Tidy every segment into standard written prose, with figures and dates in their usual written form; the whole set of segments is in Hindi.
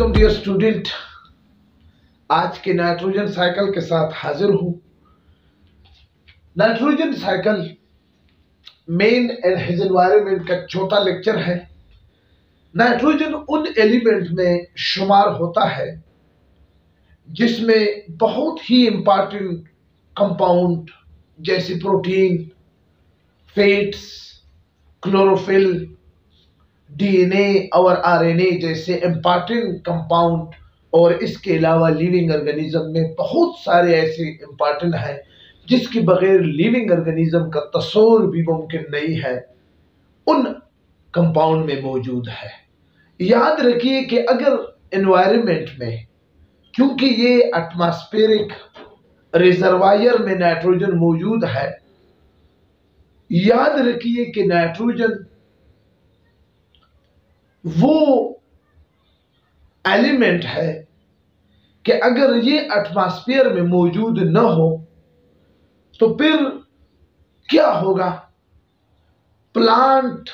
Welcome dear student. आज के नाइट्रोजन साइकिल के साथ हाजिर हूं। Nitrogen cycle main and his environment का छोटा लेक्चर है। नाइट्रोजन उन एलिमेंट में शुमार होता है जिसमें बहुत ही इंपॉर्टेंट कंपाउंड जैसे प्रोटीन, फैट्स, क्लोरोफिल, डीएनए और आरएनए जैसे इंपॉर्टेंट कंपाउंड और इसके अलावा लिविंग ऑर्गेनिज्म में बहुत सारे ऐसे इंपॉर्टेंट हैं जिसके बगैर लिविंग ऑर्गेनिज्म का तस्वुर भी मुमकिन नहीं है, उन कंपाउंड में मौजूद है। याद रखिए कि अगर एनवायरनमेंट में, क्योंकि ये एटमॉस्फेरिक रिजर्वायर में नाइट्रोजन मौजूद है, याद रखिए कि नाइट्रोजन वो एलिमेंट है कि अगर ये एटमॉस्फेयर में मौजूद न हो तो फिर क्या होगा? प्लांट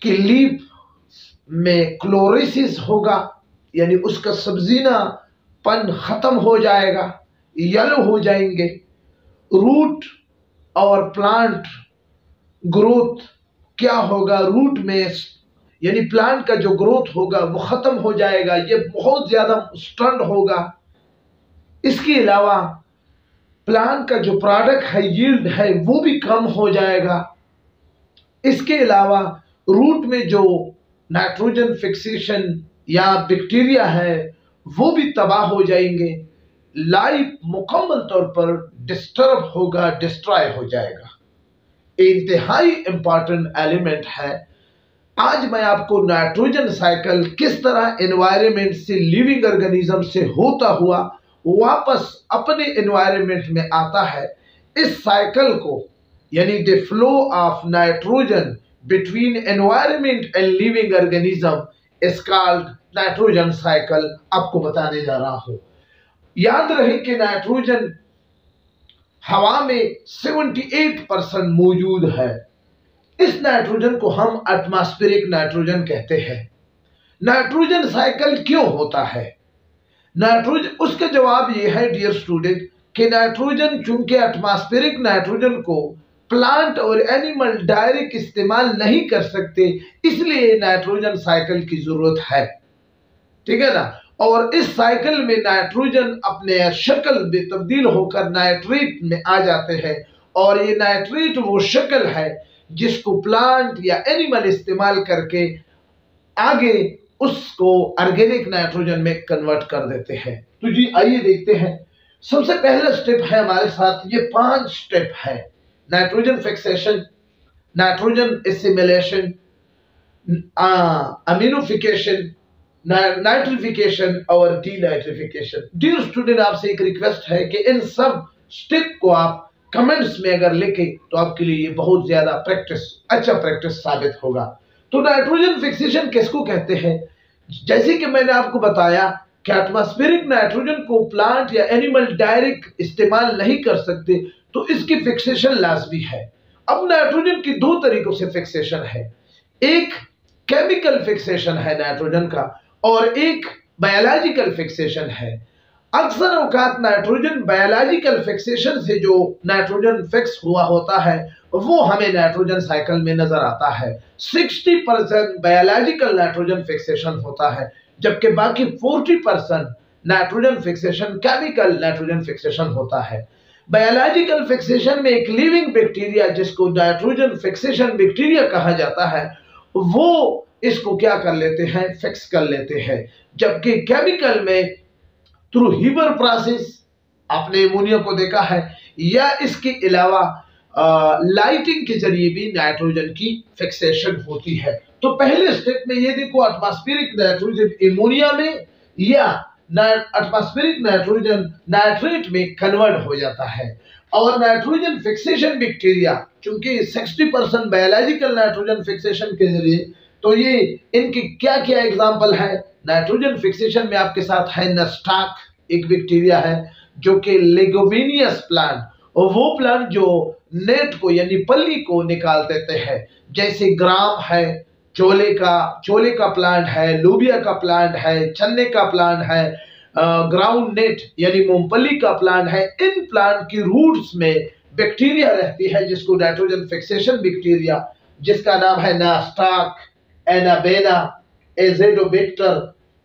की लीफ में क्लोरोसिस होगा, यानी उसका सब्जीनापन खत्म हो जाएगा, येलो हो जाएंगे। रूट और प्लांट ग्रोथ क्या होगा? रूट में यानी प्लांट का जो ग्रोथ होगा वो खत्म हो जाएगा, ये बहुत ज्यादा स्टंट होगा। इसके अलावा प्लांट का जो प्रोडक्ट है, यील्ड है, वो भी कम हो जाएगा। इसके अलावा रूट में जो नाइट्रोजन फिक्सेशन या बैक्टीरिया है वो भी तबाह हो जाएंगे। लाइफ मुकम्मल तौर पर डिस्टर्ब होगा, डिस्ट्रॉय हो जाएगा। इंतहाई इंपॉर्टेंट एलिमेंट है। आज मैं आपको नाइट्रोजन साइकिल किस तरह एनवायरनमेंट से, लिविंग ऑर्गेनिज्म से होता हुआ वापस अपने एनवायरनमेंट में आता है, इस साइकिल को यानी the flow of nitrogen between environment and living organism is called nitrogen cycle, आपको बताने जा रहा हूं। याद रहे कि नाइट्रोजन हवा में 78% मौजूद है। इस नाइट्रोजन को हम एटमॉस्फेरिक नाइट्रोजन कहते हैं। नाइट्रोजन साइकिल क्यों होता है? नाइट्रोजन, उसका जवाब यह है डियर स्टूडेंट कि नाइट्रोजन, चूंकि एटमॉस्फेरिक नाइट्रोजन को प्लांट और एनिमल डायरेक्ट इस्तेमाल नहीं कर सकते, इसलिए नाइट्रोजन साइकिल की जरूरत है। ठीक है ना? और इस साइकिल में नाइट्रोजन अपने शक्ल में तब्दील होकर नाइट्रेट में आ जाते हैं, और ये नाइट्रेट वो शक्ल है जिसको प्लांट या एनिमल इस्तेमाल करके आगे उसको ऑर्गेनिक नाइट्रोजन में कन्वर्ट कर देते हैं। तो जी आइए देखते हैं। सबसे पहला स्टेप है हमारे साथ, ये 5 स्टेप है: nitrogen fixation, nitrogen assimilation, ammonification, nitrification और डीनाइट्रिफिकेशन। डियर स्टूडेंट, आपसे एक रिक्वेस्ट है कि इन सब स्टेप को आप कमेंट्स में अगर लिखे तो आपके लिए ये बहुत ज्यादा अच्छा प्रैक्टिस साबित होगा। तो नाइट्रोजन फिक्सेशन किसको कहते हैं? जैसे कि मैंने आपको बताया कि एटमॉस्फेरिक नाइट्रोजन को प्लांट या एनिमल डायरेक्ट इस्तेमाल नहीं कर सकते, तो इसकी फिक्सेशन लाजमी है। अब नाइट्रोजन की 2 तरीकों से फिक्सेशन है। एक केमिकल फिक्सेशन है नाइट्रोजन का, और एक बायोलॉजिकल फिक्सेशन है। अक्सर औकात नाइट्रोजन बायोलॉजिकल फिक्सेशन से जो नाइट्रोजन फिक्स हुआ होता है वो हमें नाइट्रोजन साइकिल में नजर आता है। 60% बायोलॉजिकल नाइट्रोजन फिक्सेशन होता है, जबकि बाकी 40% nitrogen fixation chemical nitrogen fixation होता है। बायोलॉजिकल फिक्सेशन में एक लिविंग बैक्टीरिया, जिसको नाइट्रोजन फिक्सेशन बैक्टीरिया कहा जाता है, वो इसको क्या कर लेते हैं? फिक्स कर लेते हैं। जबकि केमिकल में थ्रू हीबर प्रोसेस, आपने अमोनिया को देखा है, या इसके अलावा लाइटिंग के जरिए भी नाइट्रोजन की फिक्सेशन होती है। तो पहले स्टेप में ये देखो, एटमॉस्फेरिक नाइट्रोजन अमोनिया में या एटमॉस्फेरिक नाइट्रोजन नाइट्रेट में कन्वर्ट हो जाता है। और नाइट्रोजन फिक्सेशन बैक्टीरिया, चूंकि 60% बायोलॉजिकल नाइट्रोजन फिक्सेशन के जरिए, तो ये इनकी क्या क्या एग्जांपल है? नाइट्रोजन फिक्सेशन में आपके साथ है नस्टाक, एक बैक्टीरिया है जो कि लेगोविनियस प्लांट, और वो प्लांट जो नेट को यानी पल्ली को निकाल देते हैं, जैसे ग्राम है, चोले का प्लांट है, लोबिया का प्लांट है, चने का प्लांट है, ग्राउंड नेट यानी मूंगफली का प्लांट है। इन प्लांट की रूट्स में बैक्टीरिया रहती है जिसको नाइट्रोजन फिक्सेशन बैक्टीरिया, जिसका नाम है नास्टाक, एनाबेना, एजेडोबैक्टर,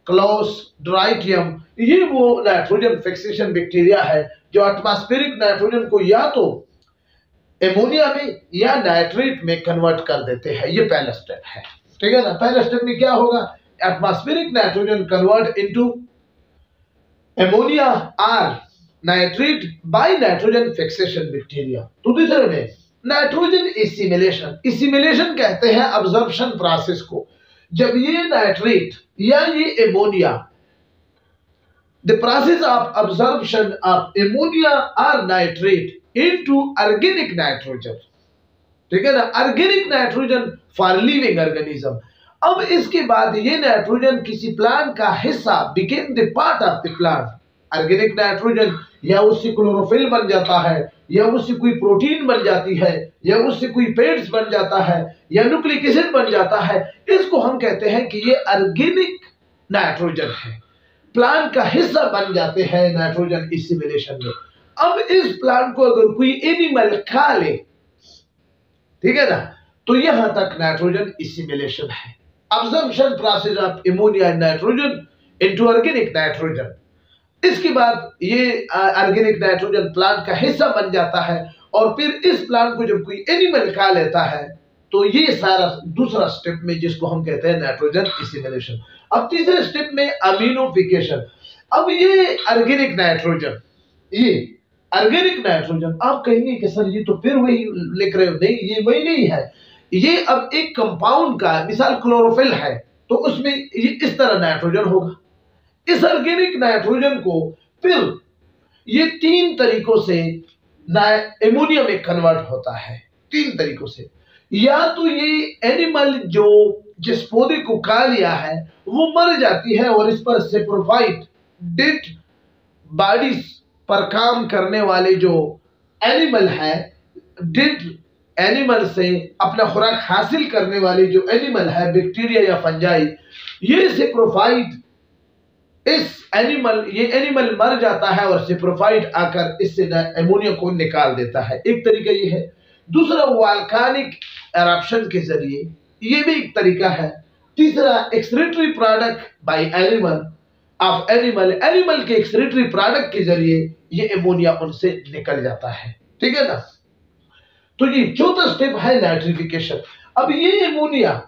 क्लोस्ट्राइडियम। ये वो नाइट्रोजन फिक्सेशन बैक्टीरिया है जो एटमॉस्फेरिक नाइट्रोजन को या तो एमोनिया में या नाइट्रेट में कन्वर्ट कर देते हैं। ये पहला स्टेप है, ठीक है ना। पहला स्टेप में क्या होगा, atmospheric nitrogen convert into ammonia और nitrate by nitrogen fixation bacteria. तो दूसरे में नाइट्रोजन एसिमिलेशन, एसिमिलेशन कहते हैं अब्जॉर्प्शन प्रोसेस को। जब ये नाइट्रेट या ये ammonia, the process of absorption of ammonia और नाइट्रेट इनटू ऑर्गेनिक नाइट्रोजन, ठीक है ना, organic nitrogen for living organism. अब इसके बाद ये नाइट्रोजन किसी प्लांट का हिस्सा became the part of the plant. Organic nitrogen या उससे क्लोरोफिल बन जाता है, या उससे कोई प्रोटीन बन जाती है, या उससे कोई पेड्स बन जाता है, या न्यूक्लिक एसिड बन जाता है। इसको हम कहते हैं कि ये ऑर्गेनिक नाइट्रोजन है, प्लांट का हिस्सा बन जाते हैं नाइट्रोजन एसिमिलेशन में। अब इस प्लांट को अगर कोई एनिमल खा ले, ठीक है ना, तो यहां तक नाइट्रोजन एसिमिलेशन है, absorption process of ammonia and nitrogen into organic nitrogen. इसके बाद ये ऑर्गेनिक नाइट्रोजन प्लांट का हिस्सा बन जाता है, और फिर इस प्लांट को जब कोई एनिमल खा लेता है तो ये सारा दूसरा स्टेप में जिसको हम कहते हैं नाइट्रोजन एसिमिलेशन। अब तीसरे स्टेप में अमीनोफिकेशन। अब ये ऑर्गेनिक नाइट्रोजन, ये ऑर्गेनिक नाइट्रोजन, आप कहेंगे कि सर ये तो फिर वही लिख रहे हो। नहीं, ये वही नहीं है। ये अब एक कंपाउंड का, मिसाल क्लोरोफिल है तो उसमें ये इस तरह नाइट्रोजन होगा। इस ऑर्गेनिक नाइट्रोजन को फिर ये तीन तरीकों से एमोनिया में कन्वर्ट होता है, तीन तरीकों से। या तो ये एनिमल जो जिस पौधे को खा लिया है वो मर जाती है, और इस पर सेप्रोफाइट डेड बॉडीज पर काम करने वाले जो एनिमल है, डेड एनिमल से अपना खुराक हासिल करने वाले जो एनिमल है, बैक्टीरिया या फंजाई, ये सेप्रोफाइट ये एनिमल मर जाता है और सेप्रोफाइट आकर इससे एमोनिया को निकाल देता है। एक तरीका ये है। दूसरा वॉल्केनिक एरप्शन के जरिए, ये भी एक तरीका है। तीसरा एक्सक्रीटरी प्रोडक्ट बाय एनिमल के एक्सक्रीटरी प्रोडक्ट के जरिए ये एमोनिया उनसे निकल जाता है, ठीक है ना। तो ये चौथा स्टेप है नाइट्रिफिकेशन। अब ये ammonia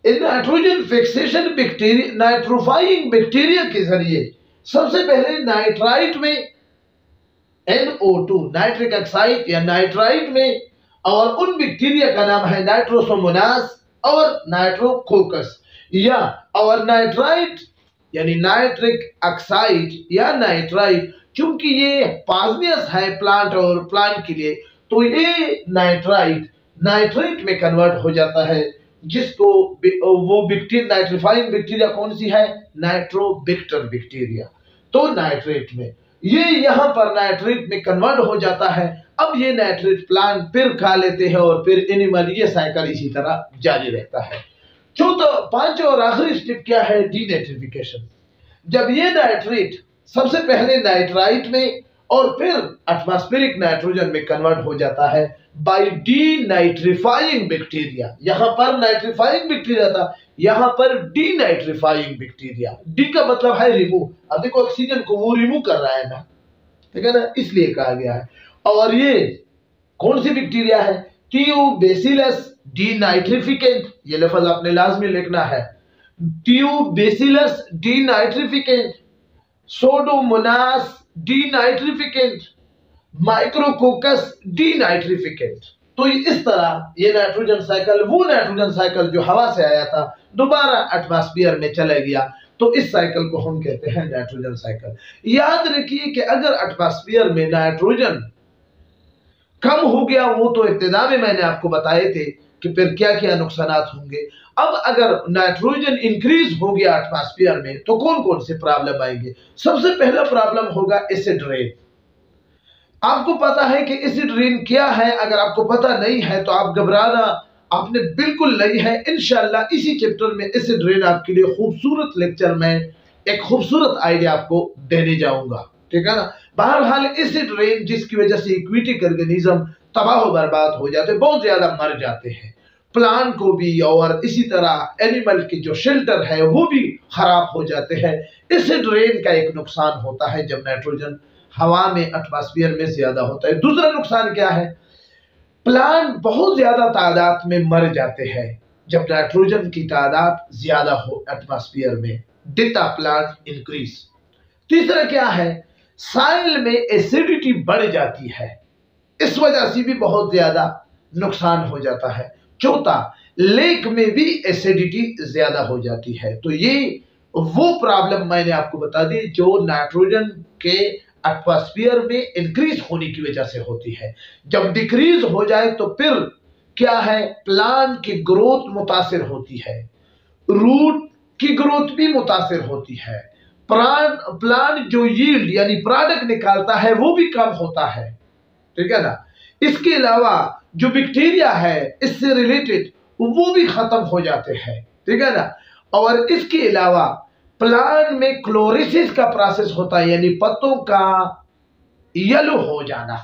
nitrogen fixation bacteria, nitrifying bacteria के जरिए सबसे पहले नाइट्राइट में NO2 नाइट्रिक ऑक्साइड या नाइट्राइट में, और उन बैक्टीरिया का नाम है नाइट्रोसोमोनास और नाइट्रोकोकस, या और नाइट्राइट यानी नाइट्रिक ऑक्साइड या नाइट्राइट, क्योंकि ये पॉइजनस है प्लांट और प्लांट के लिए, तो ये नाइट्रेट में कन्वर्ट हो जाता है, जिसको वो बैक्टीरिया, नाइट्रीफाइंग बैक्टीरिया कौन सी है, नाइट्रोबैक्टर बैक्टीरिया। तो नाइट्रेट में ये यहां पर नाइट्रेट में कन्वर्ट हो जाता है। अब ये नाइट्रेट प्लांट फिर खा लेते हैं और फिर एनिमल, ये साइकिल इसी तरह जारी रहता है। चौथा, पांचवा और आखिरी स्टेप क्या है, डीनाइट्रिफिकेशन। जब ये नाइट्रेट सबसे पहले नाइट्राइट में और फिर एटमॉस्फेरिक नाइट्रोजन में कन्वर्ट हो जाता है बाय डीनाइट्रीफाइंग बैक्टीरिया। यहां पर नाइट्रीफाइंग बैक्टीरिया था, यहां पर डीनाइट्रीफाइंग बैक्टीरिया। डी का मतलब है रिमूव। अब देखो ऑक्सीजन को वो रिमूव कर रहा है ना, ठीक है ना, इसलिए कहा गया है। और ये कौन सी बैक्टीरिया है, ट्यूबेसिलस डीनाइट्रिफिकेंट। ये लफ्ज आपने लाजमी लिखना है, ट्यूबेसिलस डीनाइट्रिफिकेंट, सोडोमोनास डीनाइट्रिफिकेंट, माइक्रोकोकस डीनाइट्रिफिकेंट। तो इस तरह ये नाइट्रोजन साइकिल, वो नाइट्रोजन साइकिल जो हवा से आया था दोबारा एटमॉस्फेयर में चला गया, तो इस साइकिल को हम कहते हैं नाइट्रोजन साइकिल। याद रखिए कि अगर एटमॉस्फेयर में नाइट्रोजन कम हो गया, वो तो इब्तिदा में मैंने आपको बताए थे कि फिर क्या क्या नुकसानात होंगे। अब अगर नाइट्रोजन इंक्रीज हो गया एटमॉस्फेयर में तो कौन कौन से प्रॉब्लम आएंगे। सबसे पहला प्रॉब्लम होगा एसिड रेन। आपको पता है कि एसिड रेन क्या है, अगर आपको पता नहीं है तो आप घबराना आपने बिल्कुल नहीं है। इंशाल्लाह इसी चैप्टर में एसिड रेन आपके लिए खूबसूरत लेक्चर में एक खूबसूरत आइडिया आपको देने जाऊंगा, ठीक है ना। बहरहाल एसिड रेन जिसकी वजह से एक्वेटिक ऑर्गेनिज्म तबाह बर्बाद हो जाते, बहुत ज्यादा मर जाते हैं, प्लांट को भी और इसी तरह एनिमल के जो शेल्टर है वो भी खराब हो जाते हैं। एसिड रेन का एक नुकसान होता है जब नाइट्रोजन हवा में एटमॉस्फेयर में ज्यादा होता है। दूसरा नुकसान क्या है, प्लांट बहुत ज्यादा तादाद में मर जाते हैं जब नाइट्रोजन की तादाद ज्यादा हो एटमॉस्फेयर में, डेटा प्लांट इंक्रीज। तीसरा क्या है, साइल में एसिडिटी बढ़ जाती है, इस वजह से भी बहुत ज्यादा नुकसान हो जाता है। चौथा, लेक में भी एसिडिटी ज्यादा हो जाती है। तो ये वो प्रॉब्लम मैंने आपको बता दी जो नाइट्रोजन के एटमॉस्फेयर में इंक्रीज होने की वजह से होती है। जब डिक्रीज हो जाए तो फिर क्या है, प्लांट की ग्रोथ मुतासिर होती है, रूट की ग्रोथ भी मुतासिर होती है, प्लांट जो यील्ड यानी प्रोडक्ट निकालता है वो भी कम होता है, ठीक है ना। इसके अलावा जो बैक्टीरिया है इससे रिलेटेड वो भी खत्म हो जाते हैं, ठीक है ना। और इसके अलावा प्लांट में क्लोरोसिस का प्रोसेस होता है, यानी पत्तों का येलो हो जाना,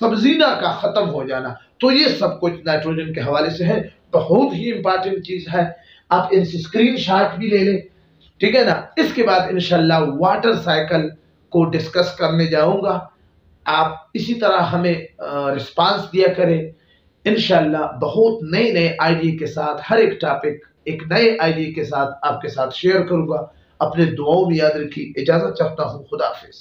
सब्जीना का खत्म हो जाना। तो ये सब कुछ नाइट्रोजन के हवाले से है, बहुत ही इंपॉर्टेंट चीज है। आप इनसे स्क्रीनशॉट भी ले लें, ठीक है ना। इसके बाद इंशाल्लाह वाटर साइकिल को डिस्कस करने जाऊंगा। आप इसी तरह हमें रिस्पांस दिया करें। इंशाल्लाह बहुत नए नए आइडिया के साथ हर एक टॉपिक एक नए आइडिया के साथ आपके साथ शेयर करूंगा। अपने दुआओं में याद रखिए। इजाजत चाहता हूं। खुदा हाफिज।